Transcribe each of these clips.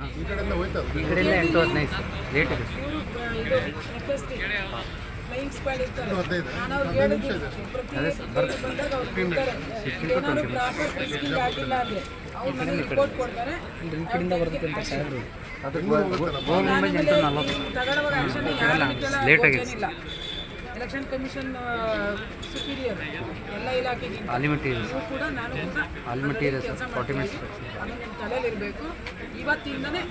ಈ ಕಡೆಯಿಂದ ಹೋಯ್ತು. ಈ ಕಡೆಯಿಂದ 8:15 ಲೇಟ್ ಇದೆ. ಫ್ಲೈಯಿಂಗ್ ಸ್ಕ್ವಾಡ್ ಇರ್ತಾರೆ. ನಾನು ಅವ್ರಿಗೆ ಹೇಳಿದ್ದೀನಿ ಏನಾದ್ರು ಪ್ರಾಪರ್ ಟೆಸ್ಟಿಂಗ್ ಆಗಿಲ್ಲ ಅಂದರೆ ಅವ್ರು ನನಗೆ ರಿಪೋರ್ಟ್ ಕೊಡ್ತಾರೆ. ಈ ಕಡೆಯಿಂದ ಬರುತ್ತೆ ಅಂತ ಸಾಹೇಬ್ರು. ತಗೊಳ್ಳುವಾಗ ಆ್ಯಕ್ಷನ್ ಲೇಟ್ ಆಗಿದೆ. ಎಲೆಕ್ಷನ್ ಕಮಿಷನ್ ಸುಪೀರಿಯರ್ ಎಲ್ಲ ಇಲಾಖೆಗೆ ಕೂಡ ನಾನು ಕೆಲಸ ಮಾಡ್ತೀನಿ. ಅದು ನಿಮ್ಮ ತಲೆಯಲ್ಲಿರಬೇಕು. ಇವತ್ತಿಂದನೇ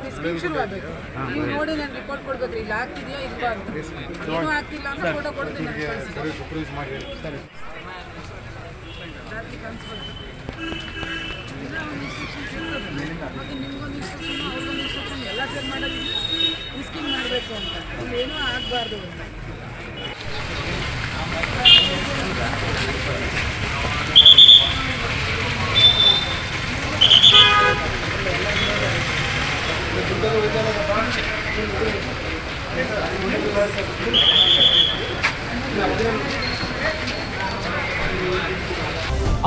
ಟೆಸ್ಟಿಂಗ್ ಶುರು ಆಗಬೇಕು. ನೀವು ನೋಡಿ ನಾನು ರಿಪೋರ್ಟ್ ಕೊಡ್ಬೇಕ್ರಿ, ಇಲ್ಲಿ ಆಗ್ತಿದೆಯಾ ಇಲ್ವಾ ಅಂತ. ಏನೂ ಆಗ್ತಿಲ್ಲ ಅಂತ ಫೋಟೋ ಕೊಡ್ತೀನಿ. ರಾತ್ರಿ ಕನ್ಸ್ಬರ್ತು ಮತ್ತು ನಿಮ್ಗೊಂದು ಇನ್ಸ್ಟ್ರಕ್ಷನ್, ಅವ್ರಿಗೊಂದು ಇನ್ಸ್ಟ್ರಕ್ಷನ್ ಎಲ್ಲ ಸೇರ್ ಮಾಡೋದು ರಿಸ್ಕಿಂಗ್ ಮಾಡಬೇಕು ಅಂತ. ಇಲ್ಲೇನೂ ಆಗಬಾರ್ದು ಅಂತ.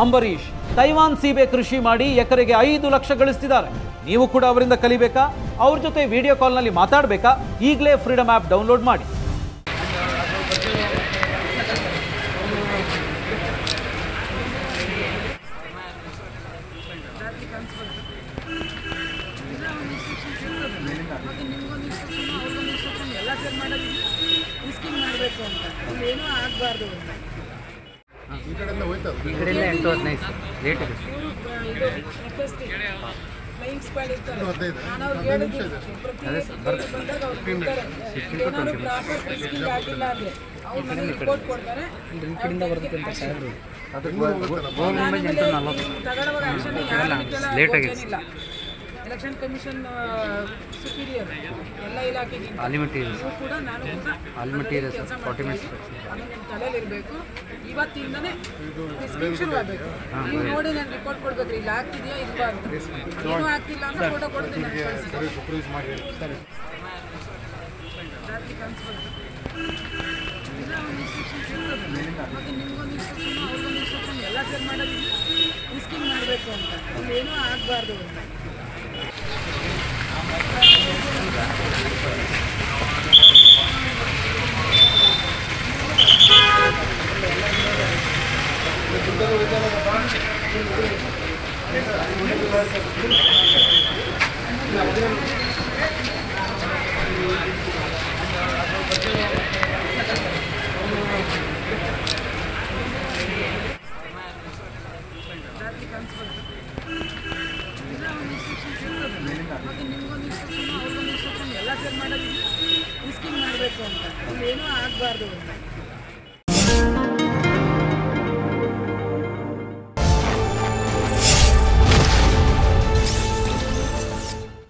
ಅಂಬರೀಶ್ ತೈವಾನ್ ಸೀಬೆ ಕೃಷಿ ಮಾಡಿ ಎಕರೆಗೆ 5 ಲಕ್ಷ ಗಳಿಸ್ತಿದ್ದಾರೆ. ನೀವು ಕೂಡ ಅವರಿಂದ ಕಲಿಬೇಕಾ? ಅವ್ರ ಜೊತೆ ವಿಡಿಯೋ ಕಾಲ್ನಲ್ಲಿ ಮಾತಾಡಬೇಕಾ? ಈಗಲೇ ಫ್ರೀಡಮ್ ಆ್ಯಪ್ ಡೌನ್ಲೋಡ್ ಮಾಡಿ. ಎಲ್ಲ ಸೇರ್ ಮಾಡೋದು ರಿಸ್ಕಿಂಗ್ ಮಾಡಬೇಕು ಅಂತ. ಇಲ್ಲೇನೂ ಆಗಬಾರ್ದು ಅಂತ. ಈ ಕಡೆಯಿಂದ ಹೋಯ್ತು. ಈ ಕಡೆಯಿಂದ 8:15 ಲೇಟ್ ಇದೆ. ಫ್ಲೈಯಿಂಗ್ ಸ್ಕ್ವಾಡ್ ಇರ್ತಾರೆ. ನಾನು ಅವ್ರಿಗೆ ಹೇಳಿದ್ದೀನಿ ಏನಾದ್ರು ಪ್ರಾಪರ್ ಟೆಸ್ಟಿಂಗ್ ಆಗಿಲ್ಲ ಅಂದರೆ ಅವ್ರು ನನಗೆ ರಿಪೋರ್ಟ್ ಕೊಡ್ತಾರೆ. ಈ ಕಡೆಯಿಂದ ಬರುತ್ತೆ ಅಂತ ಸಾಹೇಬ್ರು. ತಗೊಳ್ಳುವಾಗ ಆ್ಯಕ್ಷನ್ ಲೇಟ್ ಆಗಿದೆ. ಎಲೆಕ್ಷನ್ ಕಮಿಷನ್ ಸುಪೀರಿಯರ್ ಎಲ್ಲ ಇಲಾಖೆಗೆ ಕೂಡ ನಾನು ಕೆಲಸ ಮಾಡ್ತೀನಿ. ಅದು ನಿಮ್ಮ ತಲೆಯಲ್ಲಿರಬೇಕು. ಇವತ್ತಿಂದನೇ ಟೆಸ್ಟಿಂಗ್ ಶುರು ಆಗಬೇಕು. ನೀವು ನೋಡಿ ನಾನು ರಿಪೋರ್ಟ್ ಕೊಡ್ಬೇಕ್ರಿ, ಇಲ್ಲಿ ಆಗ್ತಿದೆಯಾ ಇಲ್ವಾ ಅಂತ. ಏನೂ ಆಗ್ತಿಲ್ಲ ಅಂತ ಫೋಟೋ ಕೊಡ್ತೀನಿ. ರಾತ್ರಿ ಕನ್ಸ್ಬರ್ತು ಮತ್ತು ನಿಮ್ಗೊಂದು ಇನ್ಸ್ಟ್ರಕ್ಷನ್, ಅವ್ರಿಗೊಂದು ಇನ್ಸ್ಟ್ರಕ್ಷನ್ ಎಲ್ಲ ಸೇರ್ ಮಾಡೋದು ರಿಸ್ಕಿಂಗ್ ಮಾಡಬೇಕು ಅಂತ. ಇಲ್ಲೇನೂ ಆಗಬಾರ್ದು ಅಂತ. ರಾತ್ರಿ ಕನ್ಸ್ಬರ್ತು ಮತ್ತು ನಿಮ್ಗೊಂದು ಇನ್ಸ್ಟ್ರಕ್ಷನ್, ಅವ್ರಿಗೊಂದು ಇನ್ಸ್ಟ್ರಕ್ಷನ್ ಎಲ್ಲ ಸೇರ್ ಮಾಡೋದು ರಿಸ್ಕಿಂಗ್ ಮಾಡಬೇಕು ಅಂತ. ಇಲ್ಲೇನೂ ಆಗಬಾರ್ದು ಅಂತ.